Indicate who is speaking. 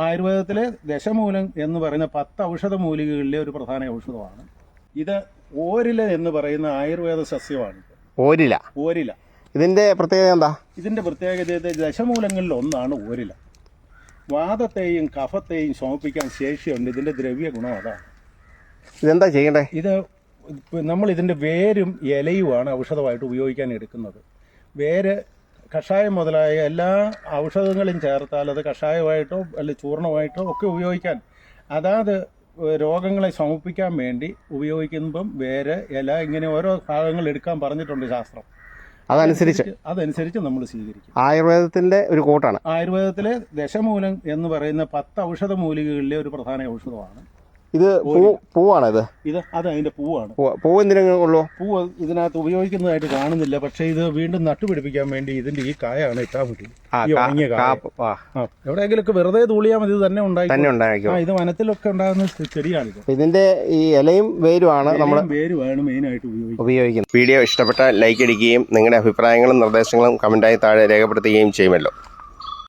Speaker 1: ആയുർവേദത്തിലെ ദശമൂലം എന്ന് പറയുന്ന 10 ഔഷധ മൂലികകളിലെ ഒരു പ്രധാന ഔഷധമാണ് ഇത്. ഓരില എന്ന് പറയുന്ന ആയുർവേദ സസ്യമാണ്. ഓരില
Speaker 2: ഇതിന്റെ പ്രത്യേകത എന്താ?
Speaker 1: ഇതിന്റെ പ്രത്യേകത ദശമൂലങ്ങളിൽ ഒന്നാണ് ഓരില. വാദത്തെയും കഫത്തെയും ശമിപ്പിക്കാൻ ശേഷിയുണ്ട്. ഇതിന്റെ ദ്രവ്യ ഗുണം അതാണ്.
Speaker 2: ഇതെന്താ ചെയ്യണ്ടേ?
Speaker 1: ഇത് നമ്മൾ ഇതിന്റെ വേരും ഇലയുമാണ് ഔഷധമായിട്ട് ഉപയോഗിക്കാൻ എടുക്കുന്നത്. വേര് കഷായം മുതലായ എല്ലാ ഔഷധങ്ങളും ചേർത്താൽ അത് കഷായമായിട്ടോ അല്ലെങ്കിൽ ചൂർണമായിട്ടോ ഒക്കെ ഉപയോഗിക്കാൻ, അതാത് രോഗങ്ങളെ ശമിപ്പിക്കാൻ വേണ്ടി ഉപയോഗിക്കുമ്പം വേര് ഇല ഇങ്ങനെ ഓരോ ഭാഗങ്ങൾ എടുക്കാൻ പറഞ്ഞിട്ടുണ്ട് ശാസ്ത്രം. അതനുസരിച്ച് നമ്മൾ സ്വീകരിക്കും.
Speaker 2: ആയുർവേദത്തിന്റെ ഒരു കൂട്ടാണ്.
Speaker 1: ആയുർവേദത്തിലെ ദശമൂലം എന്ന് പറയുന്ന 10 ഔഷധ മൂലികകളിലെ ഒരു പ്രധാന ഔഷധമാണ്
Speaker 2: ഇത്. പൂവാണ് ഇത്?
Speaker 1: അത് അതിന്റെ പൂവാണ്.
Speaker 2: പൂവ് എന്തിനുള്ളൂ?
Speaker 1: പൂവ് ഇതിനകത്ത് ഉപയോഗിക്കുന്നതായിട്ട് കാണുന്നില്ല. പക്ഷെ ഇത് വീണ്ടും നട്ടുപിടിപ്പിക്കാൻ വേണ്ടി ഇതിന്റെ ഈ കായാണ് ഇട്ടാൽ മതി. എവിടെയെങ്കിലൊക്കെ വെറുതെ തൂളിയാൽ മതി. ഇത് തന്നെ ഉണ്ടായിരിക്കും. ഇത് വനത്തിലൊക്കെ ഉണ്ടാകുന്ന ചെടിയാണിത്.
Speaker 2: ഇതിന്റെ ഈ ഇലയും വേരുമാണ് നമ്മൾ
Speaker 1: മെയിനായിട്ട്
Speaker 2: ഉപയോഗിക്കുന്നത്. വീഡിയോ ഇഷ്ടപ്പെട്ടാൽ ലൈക്ക് അടിക്കുകയും നിങ്ങളുടെ അഭിപ്രായങ്ങളും നിർദ്ദേശങ്ങളും കമന്റായി താഴെ രേഖപ്പെടുത്തുകയും ചെയ്യുമല്ലോ.